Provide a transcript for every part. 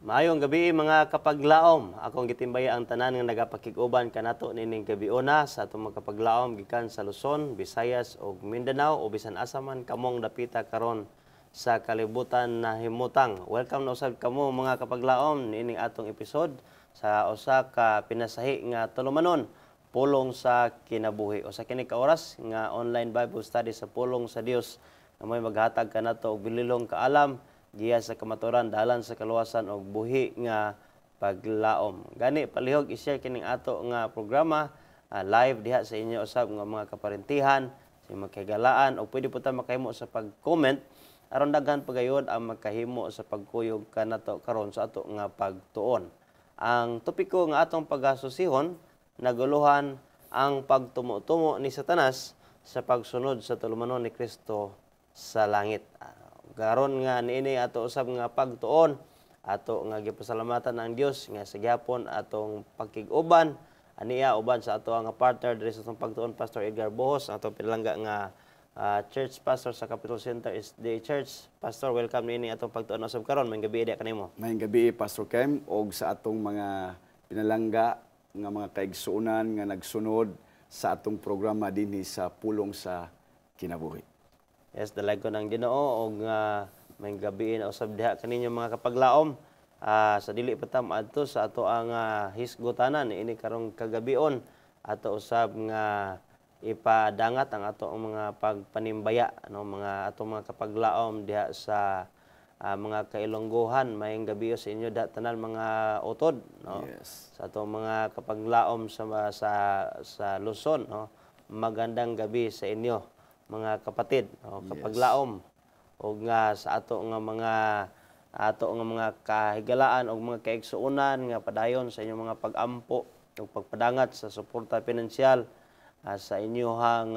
Maayong gabi mga kapaglaom. Akong gitimbaya ang tanan nga nagapakig-uban kanato nining gabiona sa atong mga kapaglaom gikan sa Luzon, Visayas ug Mindanao o bisan asa man kamong dapita karon sa kalibutan na himutang. Welcome na usab kamo mga kapaglaom nining atong episode sa usa ka pinasahi nga tulumanon, pulong sa kinabuhi o sa kini ka oras nga online Bible study sa pulong sa Dios na may maghatag kanato og bililong kaalam giya sa kamaturan, dalan sa kaluwasan og buhi nga paglaom. Gani palihog i-share kining ato nga programa live diha sa inyo usab nga mga kaparintihan, sa magkagalaan o pwede po ta makahimo sa pag-comment aron daghan pagayod ang makahimo sa pagkuyog kanato karon sa ato nga pagtuon. Ang topiko nga atong paghasusihon naguluhan ang pagtumo-tumo ni Satanas sa pagsunod sa tulumanon ni Kristo sa langit. Garon nga niini ato usab nga pagtuon, ato nga gipasalamatan ang Dios nga sa gyapon atong pagkig-uban aniya uban sa ato nga partner diri sa atong pagtuon, Pastor Edgar Bohos, ato pinalangga nga church pastor sa Capital Center SDA Church. Pastor, welcome niini atong pagtuon usab karon. Mayong gabi diha kanimo. Mayong gabi Pastor Kem og sa atong mga pinalangga nga mga kaigsuonan nga nagsunod sa atong programa dinhi sa pulong sa kinabuhi. Yes, dalag ko ng Ginoo og may gabi na usab diha kaninyo mga kapaglaom. Sa dili pa ta maadto sa ato ang hisgutanan ini karong kagabion ato usab nga ipadangat ang ato ang mga pagpanimbaya no, mga ato mga kapaglaom diha sa mga kailongguhan. Mayong gabi sa inyo tanan mga utod no. Yes. Sa ato mga kapaglaom sa Luzon no. Magandang gabi sa inyo mga kapatid, o kapaglaom, o nga sa ato nga mga kahigalaan o mga kaigsuonan nga padayon sa inyong mga pag-ampo o pagpadangat sa suporta pinansyal sa inyong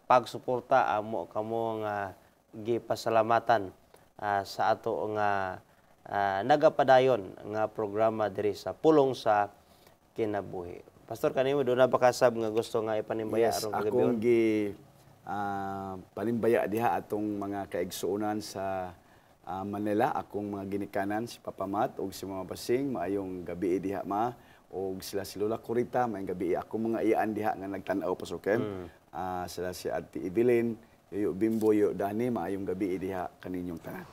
pagsuporta amo kamo nga gipasalamatan sa ato nga nagapadayon nga programa diri sa pulong sa kinabuhi. Pastor, kanimo doon na bakasab nga gusto nga ipanimbaya yes, aron akong panimbaya diha atong mga kaigsuonan sa Manila, akong mga ginikanan si Papa Mat og si Mama Basing, maayong gabi diha ma og sila si Lola Kurita, maayong gabi ako mga iyaan diha nga nagtan-aw Pastor Kem. Sila si Ate Evelyn, Yoyo Bimbo, Yoyo Dani, maayong gabi diha kaninyong tanan.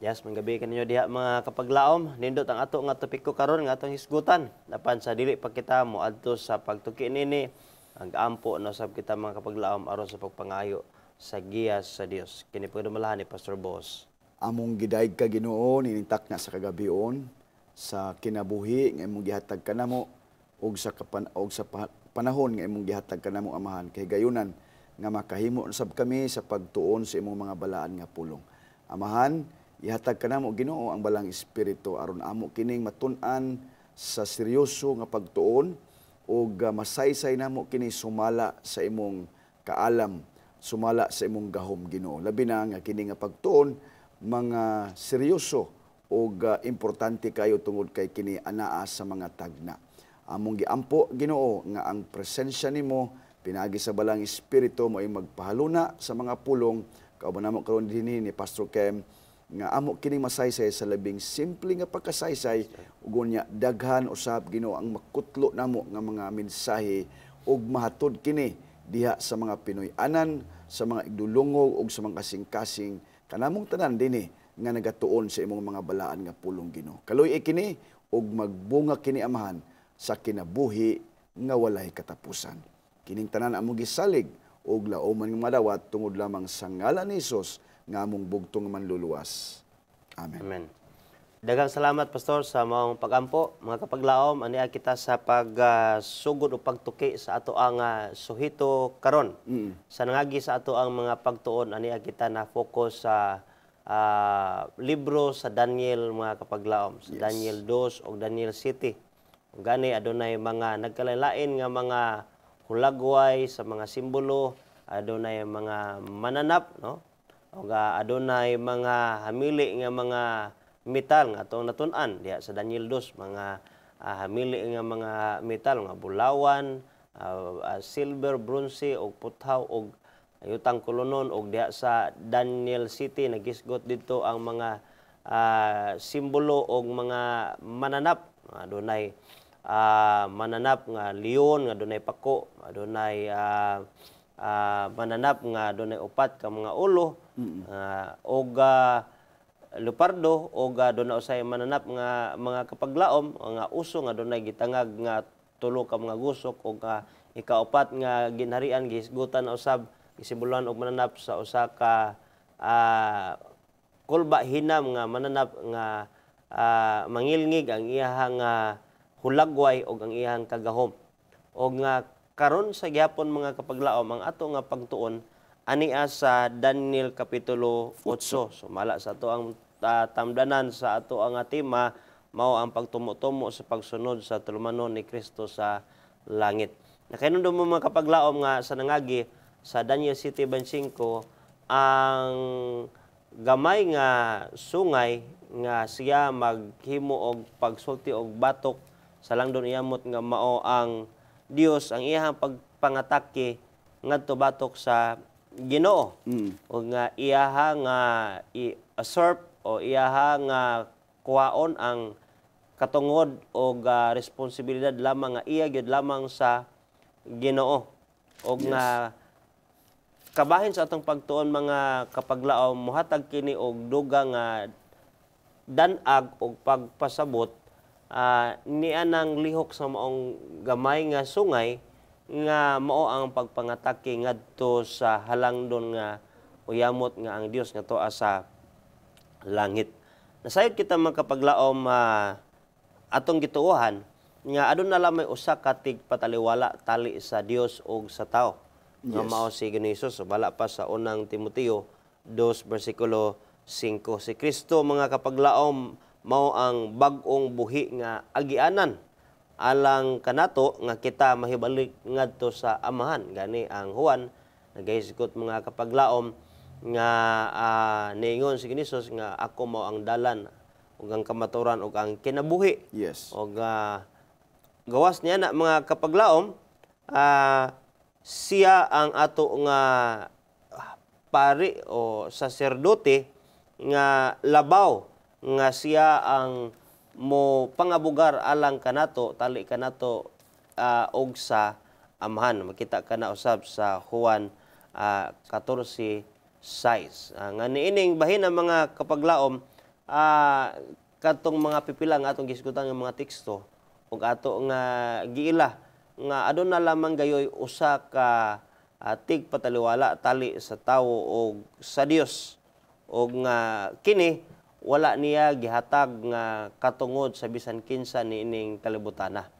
Yes, manggabi kaninyo diha mga kapaglaom. Nindot ang ato nga topiko karon nga atong hisgutan. Dapan sa dili pa kita moadto sa pagtuki nini, ang ampo no sab kita mga kapaglaom aron sa pagpangayo sa giya sa Dios. Kini pagdumalahan ni Pastor Boss. Among gidayeg ka Ginoo ninintak na sa kagabion sa kinabuhi nga imong gihatag kanamo og sa panahon nga imong gihatag kanamo Amahan kay gayunan nga makahimo sab kami sa pagtuon sa imong mga balaan nga pulong. Amahan, ihatag kanamo Ginoo ang balang espiritu aron amo kining matun-an sa seryoso nga pagtuon ug masaysay namo kini sumala sa imong kaalam, sumala sa imong gahom Ginoo. Labi na nga kini nga pagtuon mga seryoso ug importante kayo tungod kay kini anaa sa mga tagna. Among giampo Ginoo nga ang presensya nimo pinaagi sa balang espiritu mo ay magpahaluna sa mga pulong kauban namo karon dinhi ni Pastor Kem nga amo kining masaysay sa labing simple nga pagkasaysay ug unya daghan usab Ginoo ang makutlo namo nga mga mensahe ug mahatod kini diha sa mga Pinoy-anan, sa mga igdulungog ug sa mga kasing-kasing kanamong tanan dinhi nga nagatuon sa imong mga balaan nga pulong Ginoo. Kaluy kini ug magbunga kini Amahan sa kinabuhi nga walay katapusan. Kining tanan among gisalig ug laoman nga madawat tungod lamang sa ngalan ni Hesus nga among bugtong manluluwas. Amen. Amen. Daghang salamat Pastor sa maong pagampo. Mga kapaglaom, aniya kita sa pagsugod o pagtuki sa ato ang suhito karon. Sa nangagi sa ato ang mga pagtuon, aniya kita na focus sa libro sa Daniel mga kapaglaom. Sa Daniel 2 o Daniel 7. Gani adunay mga nagkalain nga mga hulagway sa mga simbolo, adunay mga mananap, no? O adunay mga hamili nga mga metal nga atong natun-an diha sa Daniel 2, mga hamili nga mga metal nga bulawan, silver, bronze og puthaw og yutang kolonon og diha sa Daniel City nagisgot dito ang mga simbolo og mga mananap. Adunay mananap nga leon, nga dunay pako, adunay mananap nga dunay upat ka mga ulo, og leopardo, og dunay usay mananap nga mga kapaglaom, nga uso nga dunay gitangag nga tulo ka mga gusok, og ikaupat nga ginharian gihisgutan na usab gisimbolohan og mananap sa usa ka kulba hinam nga mananap nga mangilngig ang iyahang hulagway o ang iyahang kagahom. O nga karon sa gyapon mga kapaglaom ang ato nga pagtuon ania sa Daniel Kapitulo 8. So mala sa ato ang tamdanan sa ato ang tema mao ang pagtumo-tumo sa pagsunod sa tulumanon ni Kristo sa langit. Nakainundo mo mga kapaglaom nga sa nangagi sa Daniel 7:25 ang gamay nga sungay nga siya maghimo og pagsulti og batok sa langdon iyamot nga mao ang Dios ang iyang pagpangatake ngadto batok sa Ginoo. O nga iyaha nga i-usurp o iyaha nga kuhaon ang katungod o responsibilidad lamang nga iya gyud lamang sa Ginoo. O nga kabahin sa atong pagtuon mga kapaglaom mohatag kini og duga nga danag og pagpasabot niya nang lihok sa maong gamay nga sungay nga mao ang pagpangatake ngadto sa halangdon nga uyamot nga ang Dios nga tuwa sa langit. Nasayod kita mga kapaglaom atong gituohan nga adun na lamay usa ka tigpataliwala tali sa Dios ug sa tao. Nga mao si Ginoong Hesus bala pa sa unang Timoteo 2:5. Si Kristo mga kapaglaom mao ang bag-ong buhi nga agianan alang kanato nga kita mahibalik ngadto sa amahan. Gani ang Juan nagahisgot mga kapaglaom nga niingon si Ginoong Hesus nga ako mao ang dalan ug ang kamaturan ug ang kinabuhi. Yes. Ug gawas niya na mga kapaglaom siya ang ato nga pari o saserdote nga labaw nga siya ang mo pangabugar alang kanato tali kanato og sa amahan. Makita ka na usab sa Juan 14:6. Nga niining bahin ang mga kapaglaom katong mga pipilang atong gisgutan nga mga teksto ug ato nga giila nga adun na lamang gayoy usa ka tigpataliwala tali sa tawo o sa Dios og nga kini wala niya gihatag nga katungod sa bisan kinsa niining kalibutana.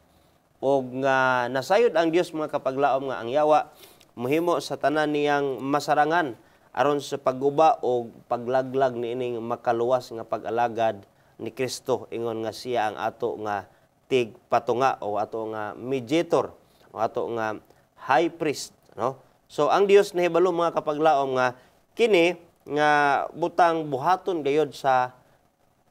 Og nga nasayod ang Dios mga kapaglaom nga ang yawa mohimo sa tanan niyang masarangan aron sa pagguba o paglaglag niining makaluwas nga pag-alagad ni Kristo ingon nga siya ang ato nga tigpatunga o ato nga mediator o ato nga high priest, no? So ang Dios nahibalo mga kapaglaom nga kini nga butang buhaton gayod sa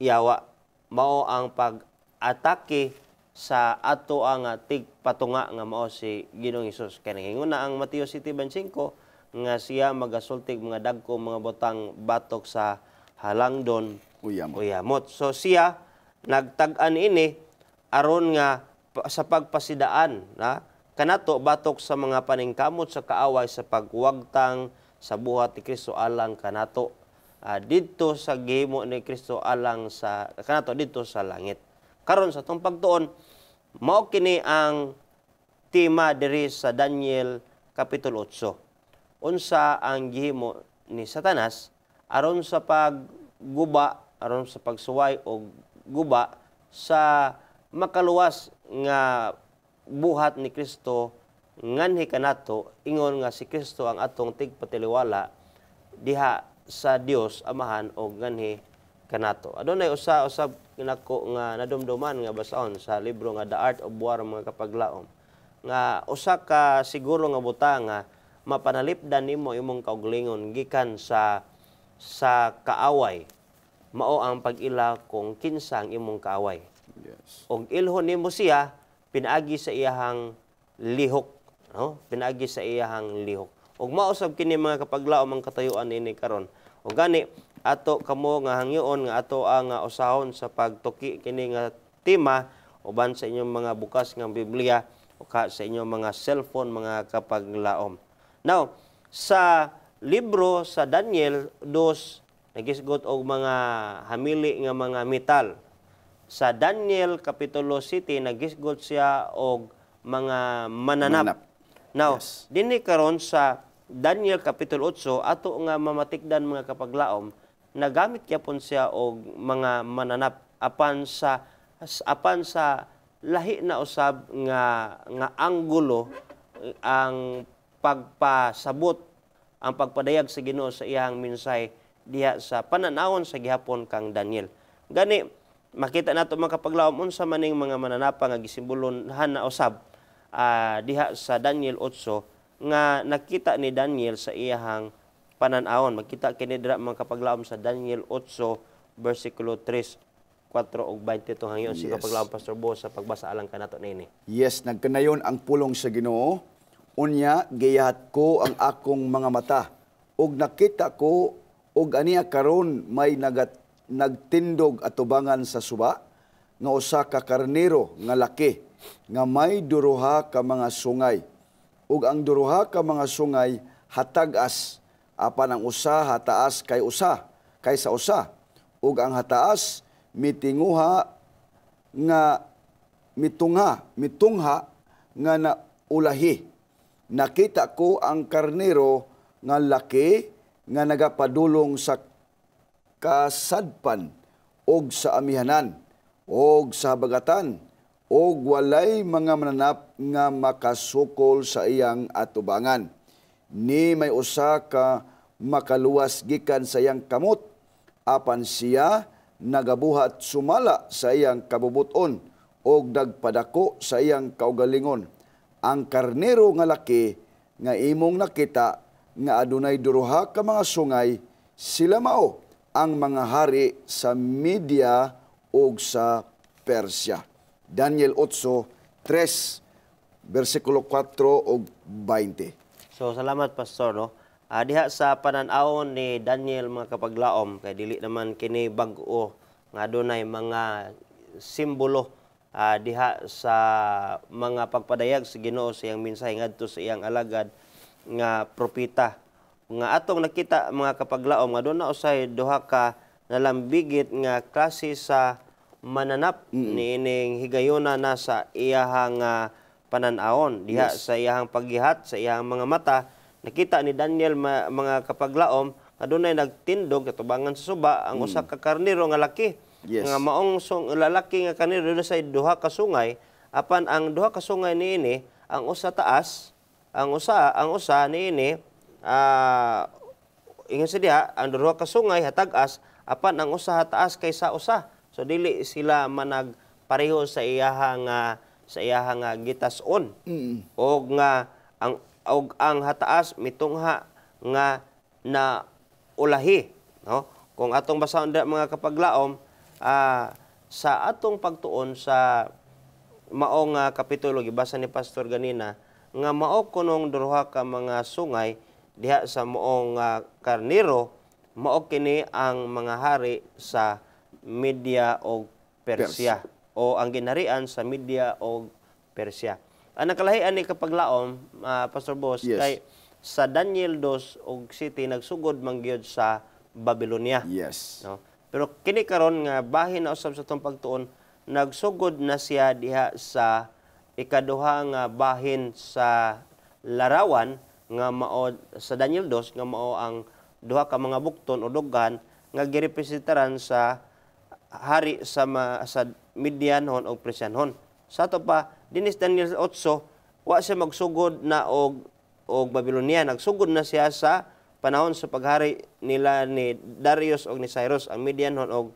yawa mao ang pag-atake sa ato ang tigpatunga nga mao si Ginoong Hesus. Kaya nangingon na ang Mateo 7:25 nga siya magasultig mga dagko mga butang batok sa halangdon uyamot. So siya nagtag-an ini aron nga sa pagpasidaan na kanato batok sa mga paningkamot sa kaaway sa pagwagtang sa buhat ni Kristo alang kanato didto sa gihimo ni Kristo alang sa kanato didto sa langit. Karon sa atong pagtuon mao kini ang tema diri sa Daniel Kapitulo 8. Unsa ang gihimo ni Satanas aron sa pagguba, aron sa pagsuway og guba sa makaluwas nga buhat ni Kristo nganhi kanato ingon nga si Kristo ang atong tigpatiliwala diha sa Dios Amahan o nganhi kanato. Adunay usab kinako nga nadumduman nga basaon sa libro nga The Art of War mga kapaglaom nga usa ka siguro nga butang nga mapanalipdan nimo imong kaugalingon gikan sa kaaway mao ang pag-ila kung kinsa ang imong kaaway. Yes. Og ilhon nimo siya pinaagi sa iyahang lihok, no? Pinaagi sa iyahang lihok. Og mausab kini mga kapaglaom ang katayuan ini karon. Og gani ato kamo nga hangyoon nga ato ang usahon sa pagtuki kini nga tema uban sa inyong mga bukas nga Biblia o sa inyong mga cellphone mga kapaglaom. Now, sa libro sa Daniel 2 nagisgot og mga hamili nga mga metal. Sa Daniel Kapitulo 7 nagisgot siya og mga mananap. Now, Yes. dinhi karon sa Daniel Kapitulo 8 ato nga mamatikdan mga kapaglaom nagamit gyapon siya og mga mananap apan sa lahi na usab nga anggulo ang pagpasabot ang pagpadayag sa Ginoo sa iyang mensahe diha sa pananawon sa gihapon kang Daniel. Gani makita nato mga kapaglaom unsa maning mga mananapa nga gisimbolohan na usab diha sa Daniel 8 nga nakita ni Daniel sa iyang pananawon. Makita kini dira mga kapaglaom sa Daniel 8 versikulo 3, 4 ug 20 hangyo si Yes. kapaglaom Pastor Bo sa pagbasa alang kanato nini. Yes, nagkanayon ang pulong sa Ginoo. Unya giyahat ko ang akong mga mata ug nakita ko ug aniya karon may nagtindog atubangan sa suba nga usa ka karnero nga laki nga may duruha ka mga sungay ug ang duruha ka mga sungay hatag-as apan ang usa hataas kaysa usa ug ang hataas mitungha nga naulahi. Nakita ko ang karnero nga laki nga nagapadulong sa kasadpan og sa amihanan og sa habagatan og walay mga mananap nga makasukol sa iyang atubangan. Ni may usa ka makaluwas gikan sa iyang kamot apan siya nagabuhat sumala sa iyang kabubuton og nagpadako sa iyang kaugalingon. Ang karnero nga laki nga imong nakita nga adunay duruha ka mga sungay, sila mao ang mga hari sa Media ug sa Persya. Daniel 8:3 versikulo 4 ug 20. So salamat Pastor no. Diha sa pananawon ni Daniel mga kapaglaom kay dili naman kini bag-o nga adunay mga simbolo diha sa mga pagpadayag sa Ginoo sa iyang mensahe ngadto sa iyang alagad nga propeta. Nga atong nakita mga kapaglaom nga doon na usay duha ka nalambigit nga klase sa mananap niining higayuna na sa iyahang pananawon diha sa iyahang paggihat sa iyahang mga mata. Nakita ni Daniel mga kapaglaom adunay nagtindog katubangan sa suba ang usa ka karnero nga laki. Yes. Nga maong lalaki nga karnero sa duha ka sungay apan ang duha ka sungay niini ang usa taas ang usa niini ingon sa diha ang duha ka sungay hatag-as apan ang usa taas kaysa usa. So dili sila managpareho sa iyahang gitas-on. Og nga ang hataas mitungha nga na ulahi, no? Kung atong basahon mga kapaglaom sa atong pagtuon sa maong kapitulo gibasa ni Pastor ganina nga mao kunong duha ka mga sungay diha sa moong karnero mao kini ang mga hari sa Media o Persya o ang ginharian sa Media o Persya. Ang nakalahian ni kapaglaom Pastor Boss Yes. kay sa Daniel 2 og City nagsugod man gyud sa Babylonia. Yes. No? Pero kini karon nga bahin na usab sa tong pagtuon nagsugod na siya diha sa ikaduha nga bahin sa larawan nga mao sa Daniel 2 nga mao ang duha ka mga bukton o dugan nga girepresentaran sa hari sa Medianhon o Persyanhon. Sa ato pa dinis Daniel 8 wa siya magsugod na og Babylonia, nagsugod na siya sa panahon sa paghari nila ni Darius o ni Cyrus ang Medianhon o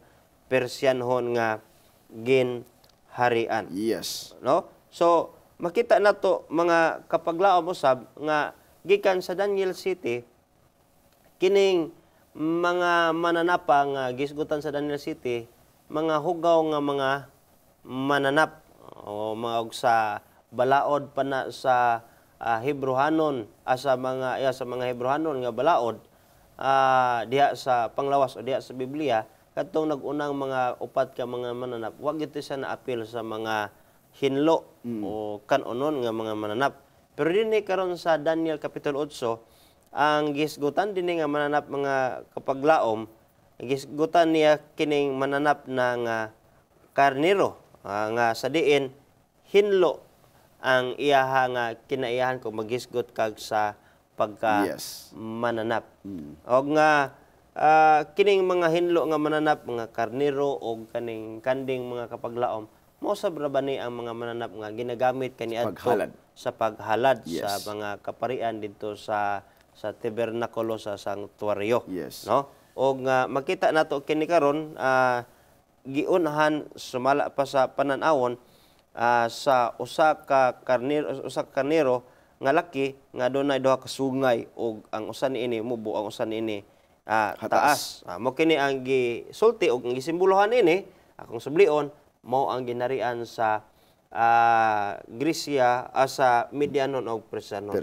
Persyanhon nga ginharian. Yes. No? So makita nato mga kapaglaom usab nga gikan sa Daniel City kining mga mananapa nga gisgutan sa Daniel City mga hugaw nga mga mananap o mga og sa balaod pa na sa Hebrehanon sa mga Hebrehanon nga balaod diha sa panglawas o diha sa Biblia kadtong nagunang mga upat ka mga mananap, wag ito siya na-appeal sa mga hinlo o kanonon nga mga mananap. Pero dinhi karon sa Daniel Kapitulo 8, ang gisgutan dinhi nga mananap mga kapaglaom, gisgutan niya kining mananap na nga karnero nga sa diin hinlo ang iyaha nga kinaiyahan kung magisgot kag sa pagka mananap. O nga kining mga hinlo nga mananap, mga karnero o kaning kanding mga kapaglaom, mo sa brabani ang mga mananap nga ginagamit kaniadto sa paghalad sa mga kaparian dito sa tabernakulo sa sanctuaryo, no? O nga makita nato kini karon giunhan sumala pa sa pananawon sa usa ka karnero nga laki nga dunay duha ka sungay ug ang usa niini mubo, ang usa niini taas. Mo kini ang gisulti ug gisimbolohan ini akong sublion mao ang ginarian sa Grisya sa Medianon o Persianon.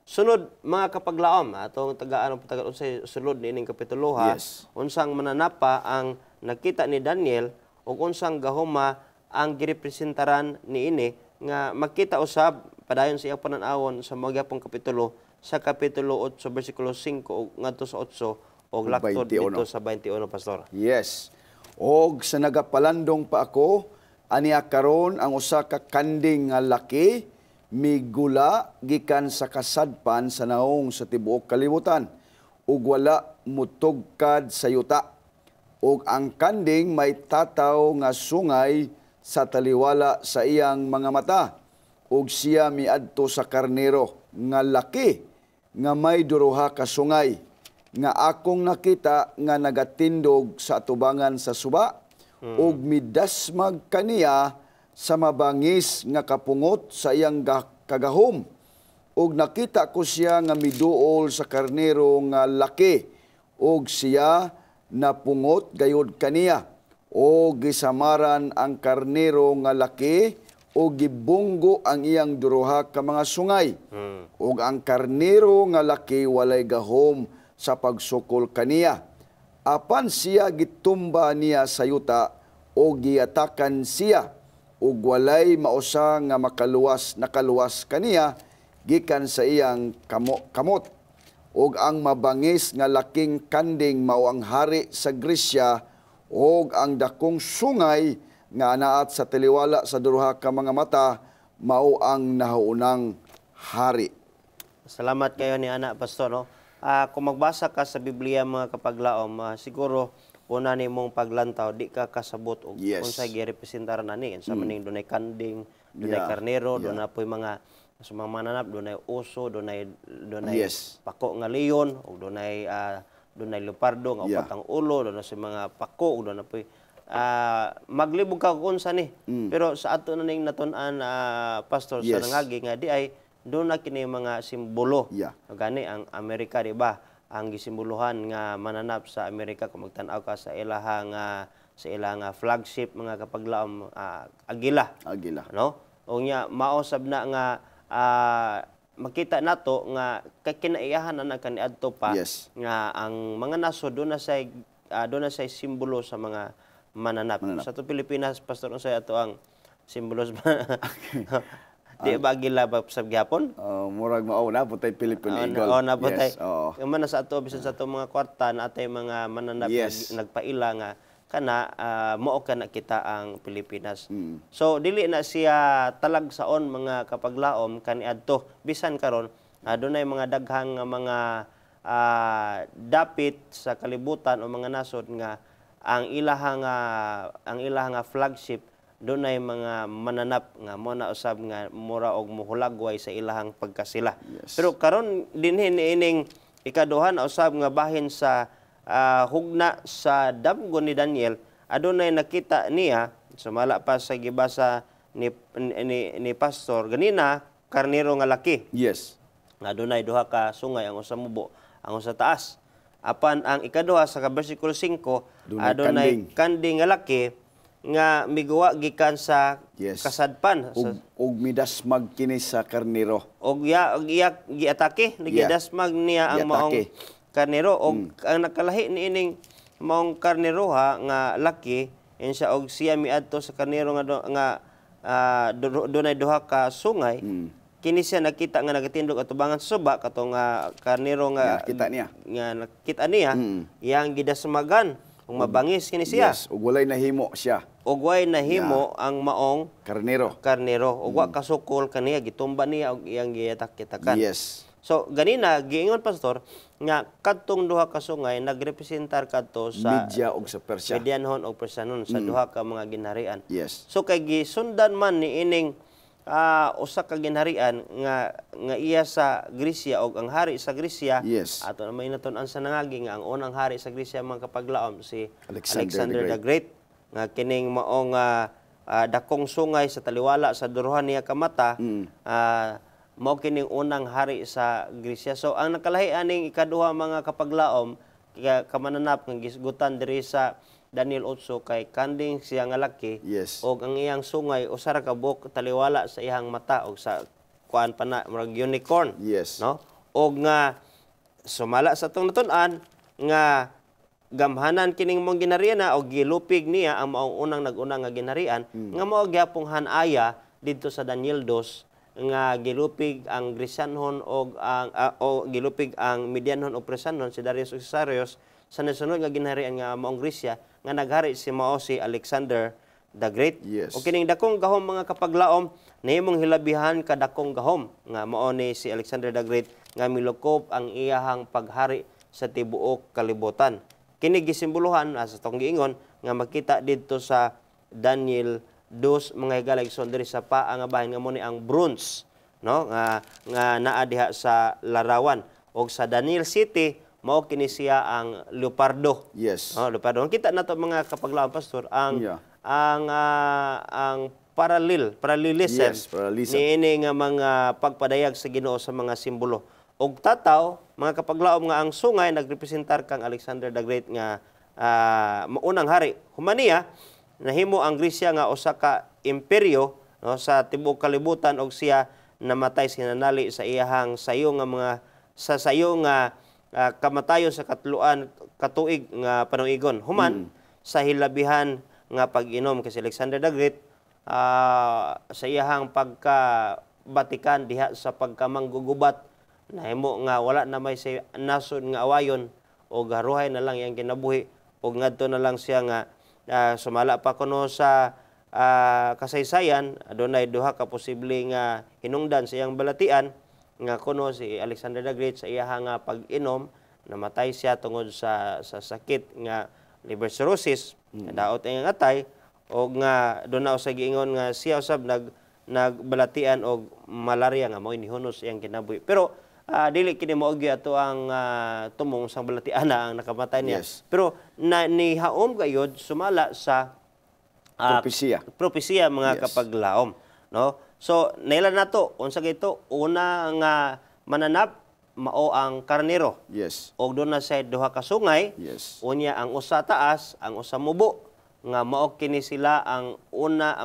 Sunod mga kapaglaom atong tagaan unsay sulod niining kapituloha, unsang mananapa ang nakita ni Daniel ug unsang gahuma ang girepresentaran niini nga makita usab padayon sa iyang pananawon sa mga pong kapitulo sa kapitulo 8 bersikulo 5 ngadto sa 8 og laktod dito sa 21, pastor. Yes. Og sa nagapalandong pa ako aniya karon ang usa ka kanding nga laki migula gikan sa kasadpan sa naong sa tibuok kalibutan ug wala mutugkad sa yuta. Ug ang kanding may tataw nga sungay sa taliwala sa iyang mga mata. Ug siya miadto sa karnero nga laki nga may duruha ka sungay nga akong nakita nga nagatindog sa atubangan sa suba ug midasmag kaniya sa mabangis nga kapungot sa iyang kagahom. Ug nakita ko siya nga miduol sa karnero nga laki ug siya napungot gayud kaniya. O gisamaran ang karnero nga laki o gibunggo ang iyang duruha ka mga sungay. Ug ang karnero nga laki walay gahom sa pagsukol kaniya. Apan siya gitumba niya sa yuta o giatakan siya ug walay mausa nga nakaluwas kaniya gikan sa iyang kamot. Ug ang mabangis nga laking kanding mao ang hari sa Grisya og ang dakong sungay nga anaat sa taliwala sa duruha ka mga mata mao ang nahaunang hari. Salamat kayo ni ana, pastor, no? Kung magbasa ka sa Biblia mga kapaglaom, siguro una nimong paglantaw di ka kasabot og unsay girepresentaran ani sa maning dunay kanding, dunay karnero, dunay poy mga mananap, dunay uso, dunay pako nga leon ug dunay leopardo nga upat ang ulo, doon sa mga pako, doon na po maglibog ka kung saan Pero sa ato na ning natun-an, pastor, sa nangagi nga di ay doon na kini mga simbolo. Gani ang Amerika, di ba? Ang gisimbolohan nga mananap sa Amerika, kung magtanaw ka sa ilahang flagship mga kapaglaom, agila. No? O nga, maosab na nga makita nato nga kinaiyahan na kaniadto pa nga ang mga naso doon na say simbolo sa mga mananap. Sa to Pilipinas, pastor, unsay ato ang simbolo di ba agila ba sa gyapon? Murag mao na putay Philippine Eagle. Na putay. Man sa ato bisan sa ato mga kwarta na atay mga mananap nagpaila nga kana mao kana kita ang Pilipinas. So dili na siya talagsaon mga kapaglaom kaniadto bisan karon adunay mga daghang mga dapit sa kalibutan o mga nasod nga ang ilahang flagship dunay mga mananap nga mo na usab nga mura og muhulagway sa ilahang pagkasila. Pero karon dinhi niining ikaduha na usab nga bahin sa hugna sa damgon ni Daniel, adunay nakita niya sumala pa sa gibasa ni pastor ganina karnero nga laki. Adunay duha ka sungay, ang usa mubo, ang usa taas. Apan ang ikaduha sa bersikulo 5 adunay kanding nga laki nga miguwa gikan sa kasadpan ug midasmag kini sa karnero. Og giatake, nagidasmag niya ang maong karnero og ang nakalahi ni ining maong karneroha nga laki siya og siya miadto sa karnero nga dunay duha ka sungay. Kini siya nakita nga nagatindog atubangan sa suba katong karnero nga Kita niya. nga nakita niya iyang gidasmagan ug mabangis kini siya. Yes, ug walay nahimo siya. Og way nahimo ang maong Karnero. og wa kasukol kaniya gitumba niya og iyang giyatak-yatakan. Yes. So ganina giingon pastor nga kadtong duha ka sungay nagrepresentar kadto sa Media og sa Persya. Medianhon og Persianon sa duha ka mga ginharian. Yes. So kay gisundan man ni ining usa ka ginharian nga iya sa Gresya og ang hari sa Gresya Yes. ato na may natun-an sa nangagi nga ang unang hari sa Gresya mga kapaglaom si Alexander Alexander the Great nga kining maong dakong sungay sa taliwala sa duruhan niya ka mata mao kining unang hari sa Gresya. So ang nakalahi aning ikaduha mga kapaglaom kamananap nga gisgutan diri sa Daniel 8 kay kanding siya nga laki Yes. og ang iyang sungay usa ra ka buok taliwala sa iyang mata og sa kuan pa na murag unicorn. Yes. No? Og nga sumala sa tong natun-an nga gamhanan kining mong ginharian og gilupig niya ang maong unang nag-unang nga ginharian nga mao gyapong hanaya didto sa Daniel 2 nga gilupig ang Gresyanhon og ang gilupig ang Medianhon o Persianhon si Darius ug Cesarius sa nasunod nga ginharian nga maong Gresya nga naghari si mao si Alexander the Great. Yes. O kining dakong gahom mga kapaglaom nahimong hilabihan ka dakong gahom nga mao ni si Alexander the Great nga milukop ang iyahang paghari sa tibuok kalibutan. Kini gisimbolohan sa tong giingon nga makita didto sa Daniel 2 mga higalayson diri sa paa nga bahin nga mo ni ang bronze, no, nga naa diha sa larawan. Og sa Daniel City mao kini siya ang leopardo. Yes. Leopardo. Ang kita nato mga kapaglaom pastor ang Yeah. ang parallelism Yes, parallelism. niini nga mga pagpadayag sa Ginoo sa mga simbolo. Og tataw mga kapaglaom nga ang sungay nagrepresentar kang Alexander the Great nga maunang hari. Humaniya nahimo ang Gresya nga usa ka imperyo, no, sa tibuok kalibutan og siya namatay sinanali sa iyahang sayo nga kamatayon sa katluan katuig nga panuigon. Human sa hilabihan nga pag-inom kay si Alexander the Great sa iyahang pagkabatikan diha sa pagkamanggugubat nahimo nga wala na may si nasod nga awayon o garuhay na lang iyang kinabuhi o ngadto na lang siya nga sumala pa kuno sa kasaysayan adunay duha ka posible nga hinungdan sa iyang balatian nga kuno si Alexander the Great sa iyahang pag-inom namatay siya tungod sa sakit nga liver cirrhosis daot ang atay o nga doon na sa giingon nga siya usab nagbalatian og malaria nga mao nihunos iyang kinabuhi pero dili kini mao gyud ato ang tumong sang balatiana ang nakamatay niya. Yes. Pero nihaom gayud sumala sa propesya mga kapaglaom, no? So naila nato unsa gito una nga mananap mao ang karnero. Yes. Og doon na sa duha ka sungay. Yes. Unya ang usa taas, ang usa mubo nga mao kini sila ang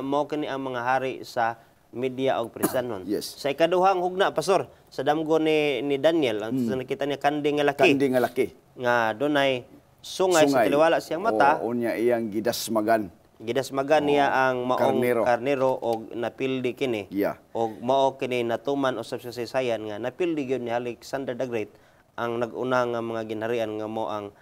mao kini ang mga hari sa Media og Persianon. Yes. Sa ikaduhang hugna pastor sa damgo ni Daniel ang nakita niya kanding nga laki. Kanding nga laki. Nga dunay sungay sa tiliwala siyang mata. Unya iyang gidasmagan. Gidasmagan niya ang maong karnero og napildi kini. Yeah. Og mao kini natuman usab sa saysayan nga napildi gyud ni Alexander the Great ang nag-una nga mga ginharian nga mao ang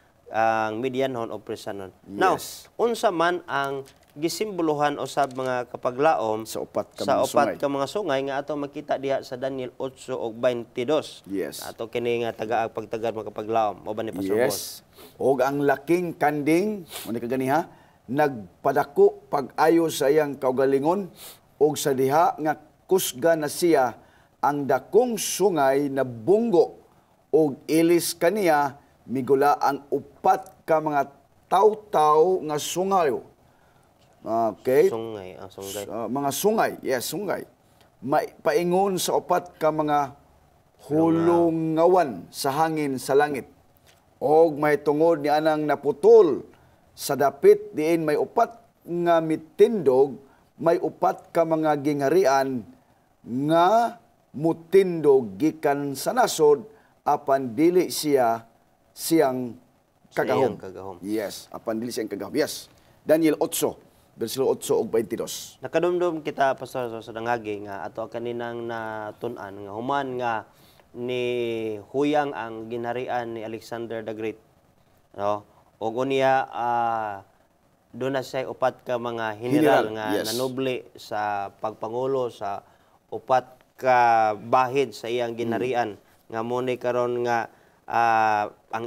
Medianhon o Persianon. Yes. Now, unsa man ang gisimbolohan usab mga kapaglaom Sa upat ka mga sungay nga ato makita diha sa Daniel 8 ug 22. Yes. Ato kini nga pagtagad mga kapaglaom o ba ni Pastor Boss? Yes. Og ang laking kanding, mo ni kaganiha, nagpadako pag-ayo sa iyang kaugalingon og sa diha nga kusga na siya ang dakong sungay na bunggo og ilis kaniya migula ang upat ka mga taw-taw nga sungayo. Okay? Sungay, ang sungay. Mga sungay, yes, sungay. Paingon sa upat ka mga hulungawan sa hangin sa langit. Og may tungod ni anang naputol sa dapit diin may upat nga mitindog, may upat ka mga gingharian nga mutindog gikan sa nasod apan dili siya siyang kagahom. Siyang kagahom. Yes, apan dili siyang kagahom. Yes. Daniel 8, versikulo 8 ug 22. Nakadumdum kita, Pastor, sa dangagi nga ato kaninang natun-an nga human nga ni huyang ang ginharian ni Alexander the Great. No? Og unya doon na siya upat ka mga general nga yes. nanoble sa pagpangulo sa upat ka bahid sa iyang ginharian nga mo ni karon nga ang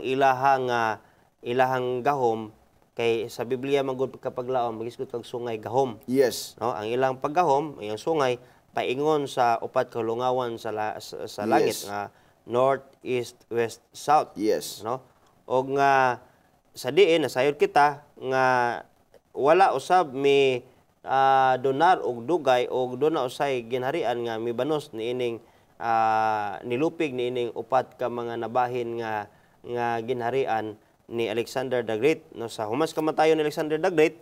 ilahang gahom kay sa Biblia magud kapaglaom magisgot kag sungay gahom. Yes. No, ang ilang paggahom, iyang sungay paingon sa upat ka lungawan sa langit Yes. nga north, east, west, south. Yes. No? Og nga sa diin nasayod kita nga wala usab mi donar og dugay og duna usay ginharian nga mibanos niining nilupig niining upat ka mga nabahin nga ginharian ni Alexander the Great. No, sa humas kamatayon ni Alexander the Great,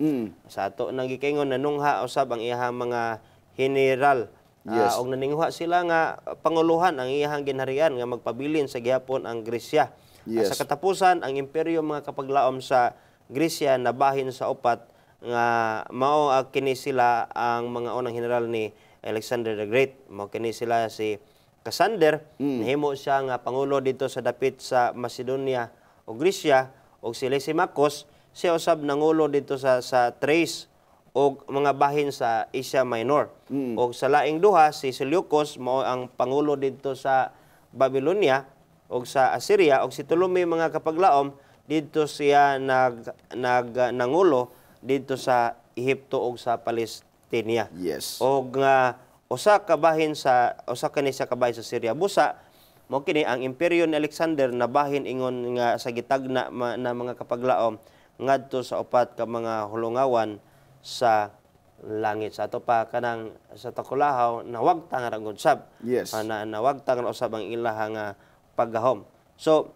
sa ato nang gikaingon nanungha usab ang iyahang mga general. Yes. Og naninghuha sila nga panguluhan ang iyahang ginharian nga magpabilin sa gihapon ang Gresya. Yes. Sa katapusan ang imperyo mga kapaglaom sa Gresya nabahin sa upat nga mao kini sila ang mga unang general ni Alexander the Great. Mao kini sila si Cassander, nahimo siya nga pangulo dito sa dapit sa Macedonia o Gresya, og si Lysimachus siya usab nangulo dito sa Thrace o mga bahin sa Asia Minor. Og sa laing duha si Seleucus mao ang pangulo dito sa Babylonia og sa Assyria, og si Ptolemy mga kapaglaom dito siya nangulo dito sa Ehipto og sa Palestina. Yes. Og nga usa ka bahin sa Syria busa mo kini ang imperyo ni Alexander na bahin ingon nga sa gitagna na mga kapaglaom ngadto sa upat ka mga hulungawan sa langit. Sa ato pa kanang sa Takulahaw nawagtang ra gud sab. Yes. Nawagtang ra usab ang ilaha nga paggahom. So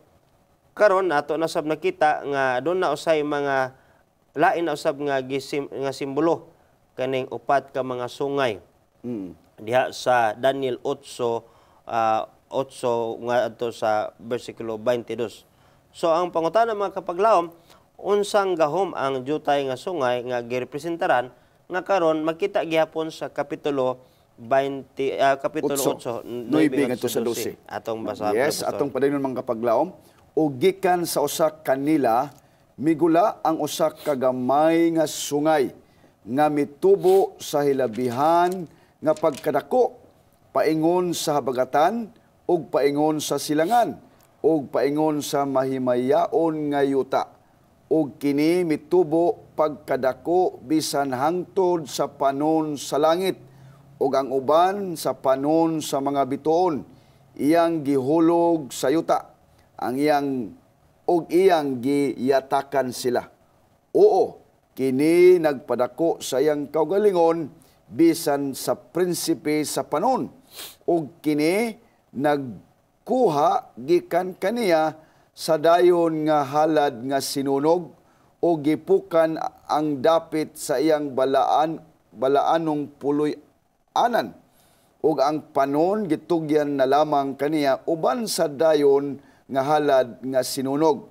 karon ato na sab nakita nga doon na usay mga lain na usab nga simbolo kaning upat ka mga sungay. Diha sa Daniel 8 nga adto sa bersikulo 22. So ang pangutana mga kapaglaom, unsang gahom ang jutay nga sungay nga girepresentaran nga karon makita gihapon sa kapitulo 8 9 ngadto sa 12. Atong basahan. Yes, atong padayon mga kapaglaom, ug gikan sa usa kanila migula ang usa ka gamay nga sungay nga mitubo sa hilabihan nga pagkadako paingon sa habagatan ug paingon sa silangan ug paingon sa mahimayaon nga yuta ug kini mitubo pagkadako bisan hangtod sa panon sa langit ug ang uban sa panon sa mga bituon iyang gihulog sa yuta ang iyang giyatakan sila. Oo, kini nagpadako sa iyang kaugalingon bisan sa prinsipe sa panon. Ug kini nagkuha gikan kaniya sa dayon nga halad nga sinunog o gipukan ang dapit sa iyang balaanong puloy-anan. Ug ang panon gitugyan na lamang kaniya uban sa dayon nga halad nga sinunog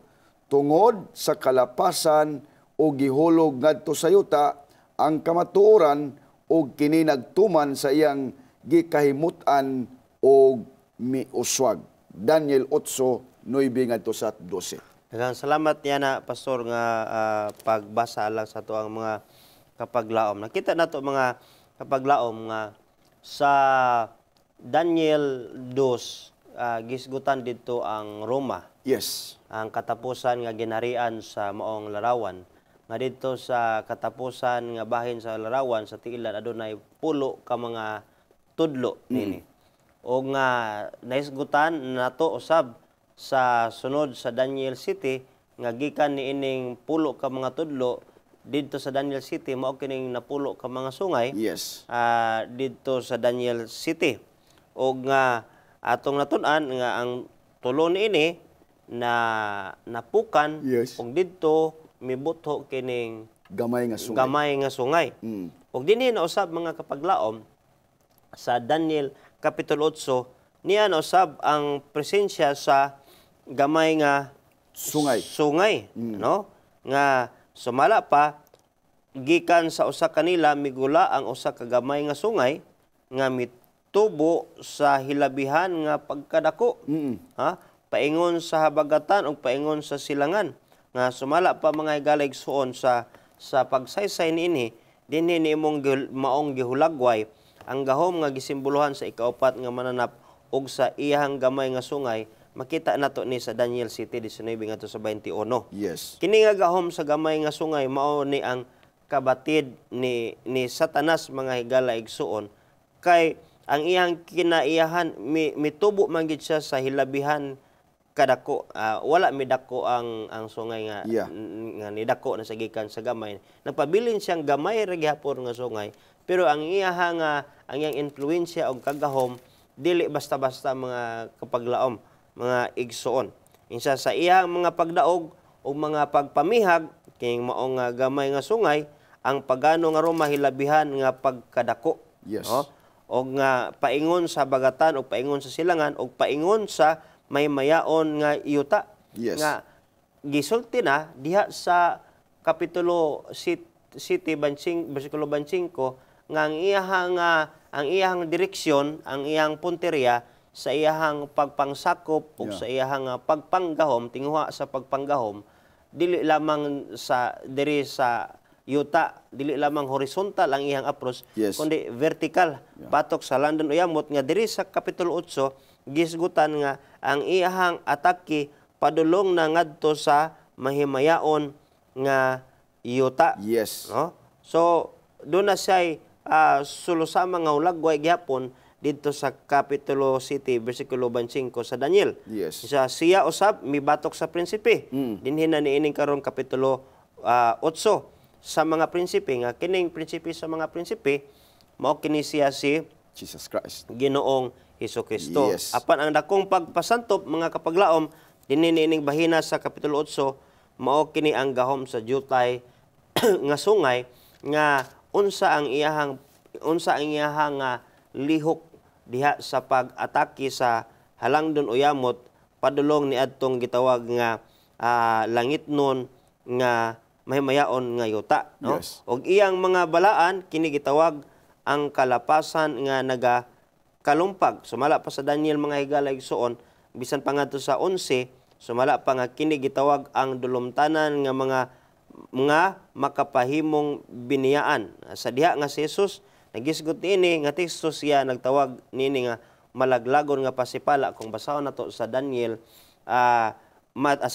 tungod sa kalapasan o gihulog ngadto sa yuta ang kamatuoran o kini nagtuman sa iyang gikahimutan o miuswag. Daniel 8:9 ngadto sa 12. Daghang salamat yana pastor nga pagbasa lang sa ato ang mga kapaglaom. Nakita nato mga kapaglaom nga sa Daniel 2 gisgutan dito ang Roma. Yes. Ang katapusan nga ginharian sa maong larawan. Nga dito sa katapusan nga bahin sa larawan sa tiilan adunay pulo ka mga tudlo nini. O nga naisgutan nato usab sa sunod sa Daniel City nga gikan niining pulo ka mga tudlo dito sa Daniel City mao kining napulo ka mga sungay. Yes. Dito sa Daniel City. O nga atong natun-an nga ang tulo niini na napukan Yes. ug didto mibutho kining Gamay nga sungay. gamay nga sungay. Ug dinhi na usab mga kapaglaom sa Daniel kapitulo 8 niya na usab ang presensya sa gamay nga Sungay. no? Nga sumala pa gikan sa usa kanila migula ang usa ka gamay nga sungay nga mitubo sa hilabihan nga pagkadako. Ha? Paingon sa habagatan ug paingon sa silangan. Nga sumala pa mga higalig suon sa pagsaysay niini dinhi nimong maong gihulagway ang gahom nga gisimbolohan sa ikaupat nga mananap ug sa iyang gamay nga sungay. Makita nato ni sa Daniel 7:19 ngadto sa 21. Yes. Kini nga gahom sa gamay nga sungay mao ni ang kabatid ni Satanas mga higala igsuon kay ang iyang kinaiyahan mitubo man gid siya sa hilabihan kadako. Wala midako ang sungay nga nga nidako na sa gikan sa gamay. Nagpabilin siyang gamay ra gihapon nga sungay pero ang iyang influensya og kagahom dili basta-basta mga kapaglaom, mga igsuon. Insa sa iyang mga pagdaog o mga pagpamihag kining maong gamay nga sungay ang pagano nga Roma hilabihan nga pagkadako. Yes. O nga paingon sa bagatan o paingon sa silangan o paingon sa may mayaon nga iyuta. Yes. Nga gisulti na diha sa kapitulo 7 bersikulo 25 nga ang iyang direksyon, ang iyang punteriya sa iyahang pagpangsakop ug sa iyahang pagpanggahom, tinguha sa pagpanggahom, dili lamang sa diri sa yuta, dili lamang horizontal ang iyang approach, kundi vertical. Batok sa London Uyamot nga diri sa kapitulo 8 gisgutan nga ang iyahang atake padulong na ngadto sa mahimayaon nga yuta. Yes. No? So doon na siya sulusama nga hulagway gihapon dito sa kapitulo 7 bersikulo 25 sa Daniel. Yes. Siya usab mibatok sa prinsipe. Dinhi na niining karon kapitulo 8 sa mga prinsipe nga kining prinsipe sa mga prinsipe mao kini siya si Jesus Christ. Ginoong Hesukristo. Yes. Apan ang dakong pagpasantop mga kapaglaom dinhi niining bahina sa kapitulo 8 mao kini ang gahom sa jutay nga sungay nga unsa ang iyahang lihok diha sa pag-atake sa Halangdon Uyamot padulong ni adtong gitawag nga langitnon nga mahimayaon nga yuta, no? Yes. Og iyang mga balaan kini gitawag ang kalapasan nga nagakalumpag. Sumala pa sa Daniel mga higala igsuon bisan pa ngadto sa 11 sumala pa nga kini gitawag ang dulumtanan nga mga makapahimong biniyaan. Sa diha nga si Jesus nagisgot ini nga teksto siya nagtawag nini nga malaglagon nga pasipala kung basahon nato sa Daniel sa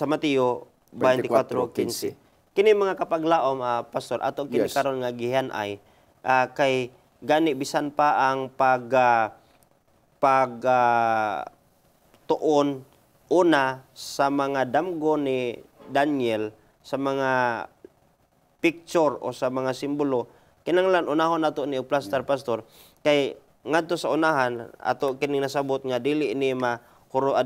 Mateo 24:15. Kini mga kapaglaom pastor ato kini karon nga gihan-ay kay gani bisan pa ang tuon una sa mga damgo ni Daniel sa mga picture o sa mga simbolo kinanglan unahon nato ni plaster pastor kay ngadto sa unahan ato kini nasabot nga dili ni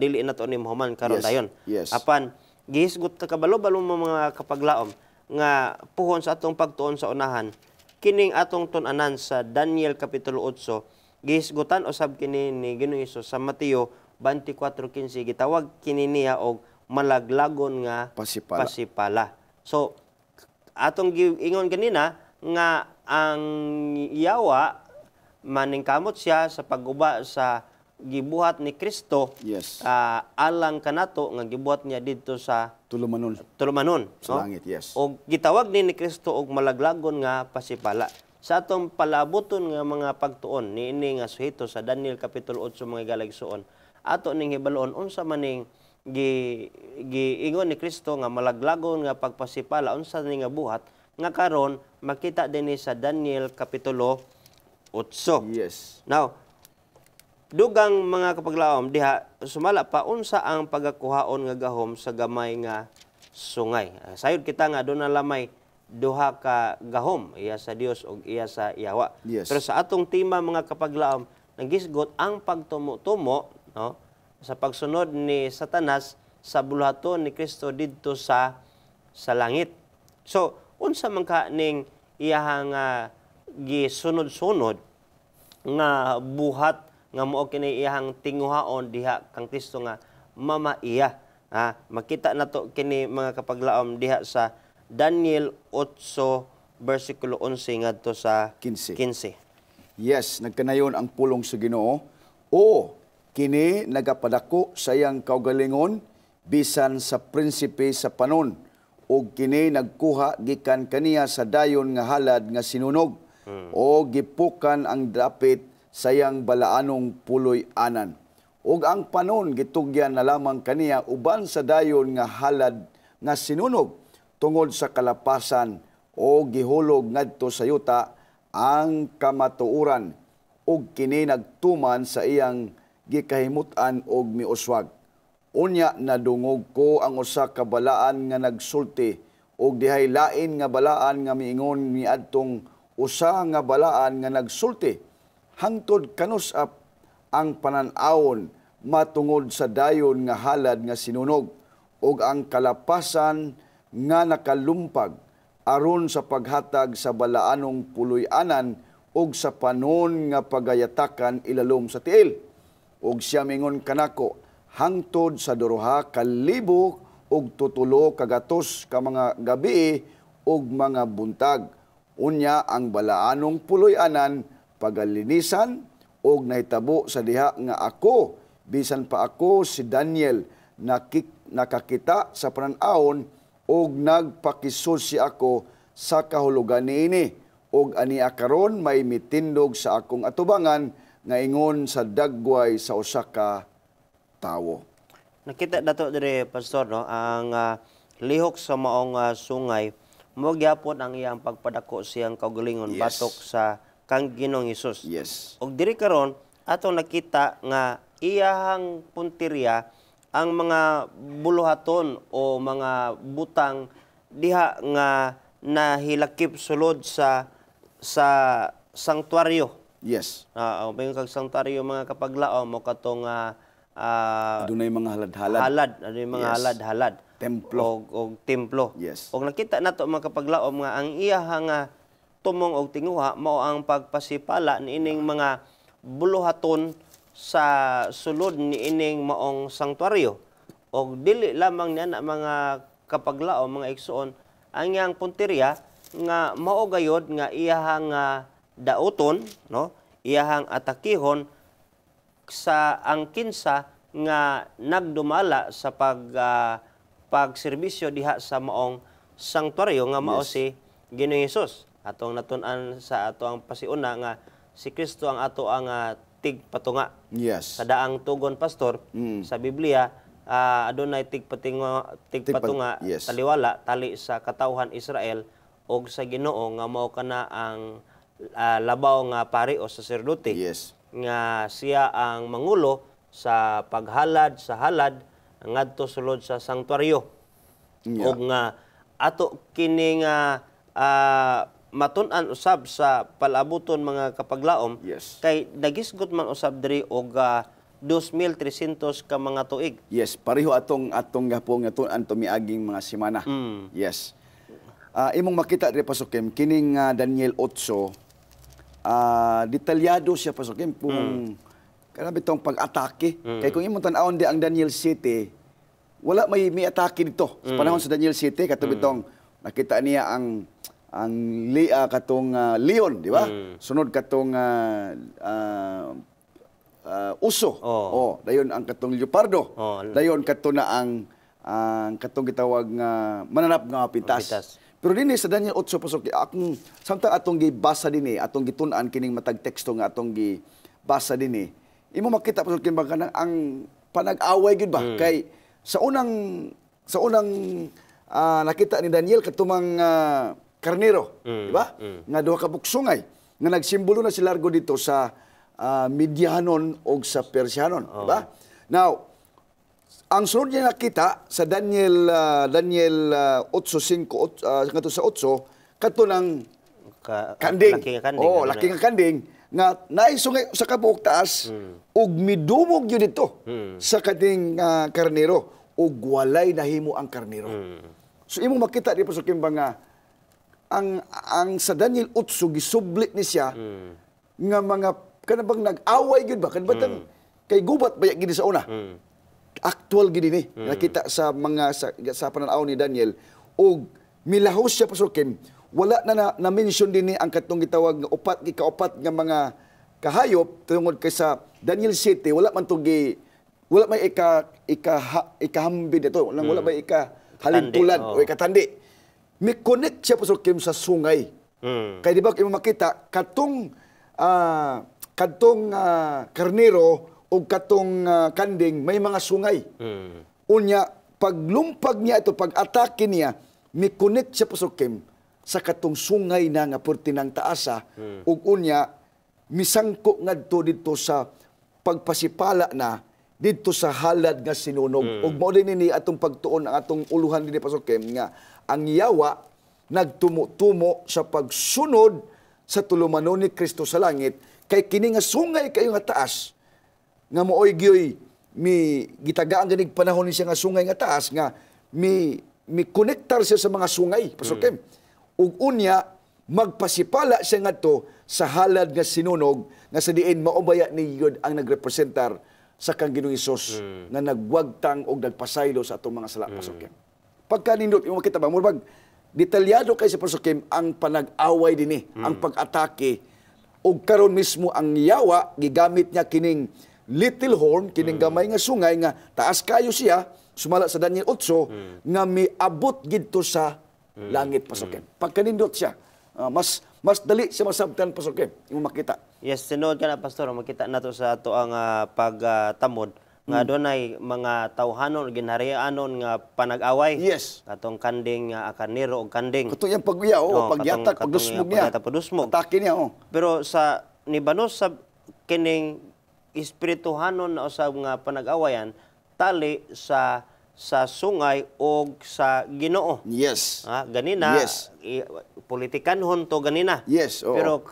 dili nato ni mahuman karon dayon. Apan gihisgot kabalo-balo mga kapaglaom nga puhon sa atong pagtuon sa unahan kining atong tun-anan sa Daniel kapitulo 8 gihisgutan usab kini ni Ginoong Hesus sa Mateo 24:15 gitawag kini niya og malaglagon nga pasipala. So atong giingon kanina nga ang yawa maningkamot siya sa pagguba sa gibuhat ni Kristo. Yes. Alang kanato nga gibuhat niya didto sa tulumanon sa langit, yes. Og gitawag ni Kristo og malaglagon nga pasipala. Sa atong palaboton nga mga pagtuon niini nga suhito sa Daniel kapitulo 8 mga galagsuon ato ning hibalon unsa maning giingon ni Kristo nga malaglagon nga pagpasipala unsa ni nga buhat nga karon makita dinhi sa Daniel kapitulo 8. Yes. Now, dugang mga kapaglaom diha sumala pa unsa ang pagakuhaon nga gahom sa gamay nga sungay. Sayod kita nga doon na lamay duha ka gahom iya sa Dios ug iya sa Yawa. Yes. Pero sa atong tema mga kapaglaom nagisgot ang pagtumo-tumo, no, sa pagsunod ni Satanas sa buluhaton ni Kristo didto sa langit. So unsa man ka ning iyahang gisunod-sunod nga buhat nga mao kini iyahang tinguhaon diha kang Kristo nga mamaiya. Makita nato kini mga kapaglaom diha sa Daniel 8 versikulo 11 ngadto sa 15. 15. Yes, nagkanayon ang pulong sa Ginoo. O kini nagapadako sa iyang kaugalingon bisan sa prinsipe sa panon. O kini nagkuha gikan kaniya sa dayon nga halad nga sinunog. O gipukan ang dapit sa iyang balaanong puloy anan. O ang panon gitugyan na lamang kaniya uban sa dayon nga halad nga sinunog tungod sa kalapasan o gihulog ngadto sa yuta ang kamatuoran ug kini nagtuman sa iyang gikahimutan og miuswag. Unya nadungog ko ang usa ka balaan nga nagsulti ug dihay lain nga balaan nga miingon miadtong usa nga balaan nga nagsulti hangtod kanus-ap ang panan-awon matungod sa dayon nga halad nga sinunog ug ang kalapasan nga nakalumpag aron sa paghatag sa balaanong puloy-anan ug sa panon nga pagayatakan ilalom sa tiil. Ug siya mingon kanako hangtod sa 2,000 ug 700 ka mga gabi ug mga buntag. Unya ang balaanong puloy-anan pagalinisan ug nahitabo sa diha nga ako bisan pa ako si Daniel nakakita sa panan-awon ug nagpakisulsi ako sa kahulugan niini ug ania karon may mitindog sa akong atubangan nga ingon sa dagway sa usa ka tawo. Nakita dato dire pastor no ang lihok sa maong sungay mo gyapon ang iyang pagpadako siyang kaugalingon batok sa kang Ginoong Hesus. Yes. Og diri karon atong nakita nga iyahang punteriya ang mga buluhaton o mga butang diha nga nahilakip sulod sa sanktuaryo. Yes. Ang kag sanktuaryo mga kapaglaom mo katong adunay mga halad-halad. Adunay mga halad-halad. Templo. Og templo. Yes. Og nakita nato mga kapaglaom nga ang iyahang tumong og tinguha mao ang pagpasipala niining mga buluhaton sa sulod niining maong sanktuaryo. Og dili lamang niya na mga kapaglaom, mga igsoon, ang iyang punteriya nga mao gayod nga iyahang dauton, no? Iyahang atakihon sa ang kinsa nga nagdumala sa pagserbisyo diha sa maong sanktuaryo nga mao si Ginoong Hesus. Atong natun-an sa ato ang pasiuna nga si Kristo ang ato ang tigpatunga. Yes. Sa daang tugon pastor sa Biblia adunay tigpatunga yes. taliwala tali sa katawhan Israel og sa Ginoo nga mao kana ang labaw nga pari o saserdote. Yes. Nga siya ang mangulo sa paghalad sa halad ngadto sulod sa sanktuaryo. Yeah. Og nga ato kini nga matun-an usab sa palabuton mga kapaglaom. Yes. Kay nagisgot man usab diri og 2,300 ka mga tuig. Yes, pareho atong gapong natun-an tumiaging mga semana. Yes. Imong makita diri pasukim kining Daniel 8 detalyado siya pasukim kung kana bitong pag-atake. Kay kung imong tan-awon di ang Daniel 7 wala may atake dito. Sa panahon sa Daniel 7 katong nakita niya ang katong leon, di ba? Sunod katong uso. Dayon ang katong leopardo. Dayon kato na ang katong gitawag nga mananap nga pintas. Pero dinhi sa Daniel 8 pasok akong samtang atong gibasa dinhi, atong gitun-an kining matag teksto nga atong gibasa dinhi. Imo makita pasok kin bang ang panag-away gid ba kay sa unang nakita ni Daniel katumang karnero, di ba? Nga duha ka buksungay nga nagsimbolo na si largo dito sa Midianon o sa Persianon, di ba? Now, ang sunod niya nakita sa Daniel 8:5 ngadto sa 8 kato ng kanding. Laki nga kanding nga naisungay sa kabuok taas ug midumog yun dito sa kating karnero ug walay nahimo ang karnero. So imo makita di pa sa kimbang nga ang sa Daniel 8 gisublit ni siya nga mga kanabang nag-away gyud ba kanbatang kay gubat baya gid sa una. actual gid ni nakita sa mga sa pananaw ni Daniel og milahos siya pasukim wala na mention din ni ang katong gitawag nga ikaupat nga mga kahayop tungod kay sa Daniel City wala man wala may ikahambid ito wala may ikahalintulad o ikatandi may connect siya pasukim sa sungay kay di ba kay makita katong karnero o katong kanding, may mga sungay. Unya, paglumpag niya ito, pag-atake niya, may connect siya pasukim sa katong sungay na nga purtinang taasa. Ug unya, misangko nga dito sa pagpasipala na dito sa halad nga sinunog. Ug mao din ni atong pagtuon ang atong uluhan dinhi pasukim nga ang yawa nagtumo-tumo sa pagsunod sa tulumanon ni Kristo sa langit kay kini nga sungay kayo nga taas nga mooy gyoy mi gitagaan ganig panahon ni siya nga sungay nga taas nga mi connectar siya sa mga sungay pasukim ug unya magpasipala siya ngadto sa halad nga sinunog nga sa diin maubaya ni Yod ang nagrepresentar sa kang Ginoong Hesus nga nagwagtang og nagpasaylo sa atong mga sala pasukim pagkanindot imo makita ba murag detalyado kay sa pasukim ang panag-away dinhi ang pag-atake ug karon mismo ang yawa gigamit niya kining little horn, kining gamay nga sungay nga taas kayo siya, sumala sa Daniel 8, nga miabot gidto sa langit pasukin. Pagkanindot siya, mas dali siya masabtan pasukin. Yung makita. Yes, sinod ka na, Pastor. Makita na to sa ato ang pagtamod. Nga doon ay mga tawhanon, ginharianon nga panag-away. Yes. Katong kanding, karnero o kanding. Kato yung pagyaw, pagyatag, pagdusmog niya. Atake niya, Pero sa nibanos sa kining espirituhanon na usab nga panag-awayan tali sa sungay o sa Ginoo. Yes. Ganina, politikanhon to ganina. Yes, oo. Pero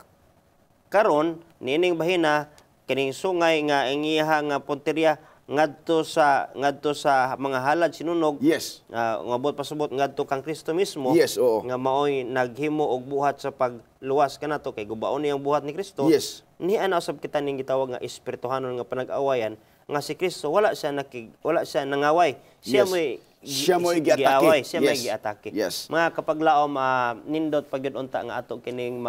karon nining bahina kining sungay nga ingiha nga punteriya ngadto sa mga halad sinunog. Yes. Ngabot pasubot ngadto kang Kristo mismo. Yes, oo. Nga maoy naghimo og buhat sa pagluwas kanato kay gubaon niyang buhat ni Kristo. Yes. Ni ana usab kita ning gitawag nga espirituhanon nga panag-awayan nga si Kristo wala siya nangaway. Siya mo'y giatake. Siya may giatake. Yes. Mga kapaglaom nindot pagyud unta nga ato kining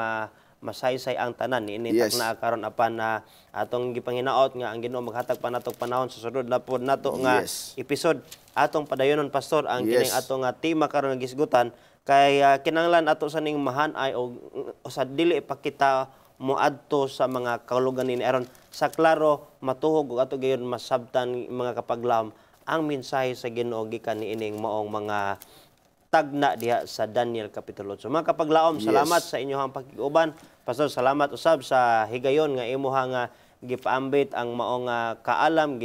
masaysay ang tanan initak na karon apan na atong gipanginaot nga ang Ginoo maghatag pa natong panahon sa sunod na pod nato nga episode atong padayonon pastor ang kining atong tema karon nga gisgutan kay kinahanglan ato sa ning mahan-ay o sa dili pa kita moadto sa mga kalugan ni aron sa klaro matuhog ug ato gayon masabtan mga kapaglaom ang mensahe sa Ginoo gikan niining maong mga tagna diha sa Daniel Kapitulo 8. Mga kapaglaom, salamat sa inyong pag-uban. Pastor, salamat usab sa higayon nga imuha nga gipaambit ang maong kaalam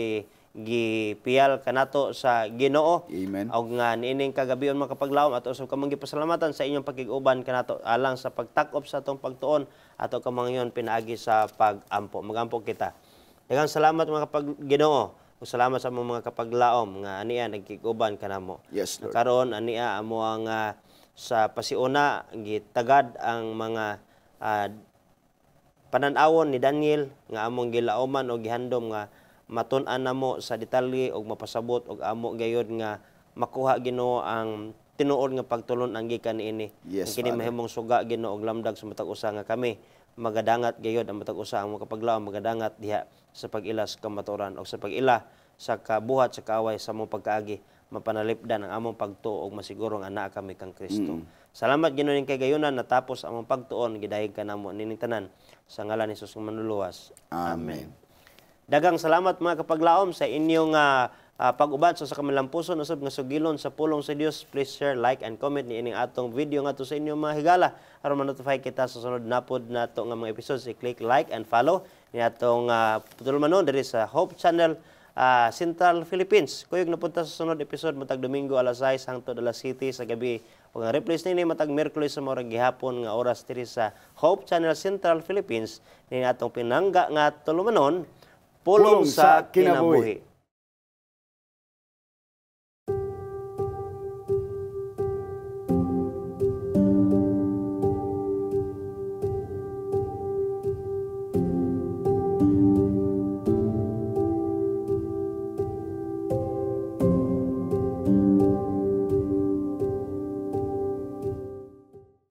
gipiyal kanato sa Ginoo. Amen. Og nga niining kagabion mga kapaglaom ato usab kamong gipasalamatan sa inyong pag-uban kanato alang sa pagtak-op sa atong pagtuon ato kamangyon pinaagi sa pag-ampo. Magampo kita. Daghang salamat mga Ginoo. Salamat sa mga kapaglaom nga aniya nagkiguban kanamo. Yes, Lord. Karon aniya amo ang sa pasiuna gitagad ang mga panan-awon ni Daniel nga among gilaoman o gihandom nga matun-an namo sa detalye og mapasabot og amo gayud nga makuha Ginoo ang tinuod nga pagtulon ang gikan niini. Yes, kini mahimong suga Ginoo og lamdag sa matag usa nga kami magadangat gayud ang matag usa ang mga kapaglaom magadangat diha sa pag-ilas kamatuoran o sa pag-ila sa kabuhat sa kaaway sa among pagkaagi mapanalipdan ang among pagtuo og masiguro nga naa kami kang Kristo. Salamat Ginoo ning kay gayunan natapos among pagtuon gidahig kanamo nining tanan sa ngalan ni Hesus nga manluluwas. Amen. Dagang salamat mga kapaglaom sa inyong pag-uban sa kamilampuson usab nga sugilon sa pulong sa Dios. Please share, like and comment ni ining atong video ngadto sa inyong mga higala aron ma-notify kita sa sunod na pod nato nga mga episodes. I-click like and follow ni atong putulmanon diri sa Hope Channel Central Philippines. Kuyog napunta sa sunod episode matag Domingo alas 6 hangtod alas 7 sa gabi. Ug ang replays nini matag Miyerkules sa morag gihapon nga oras diri sa Hope Channel Central Philippines ni atong pinangga nga tulumanon pulong sa kinabuhi.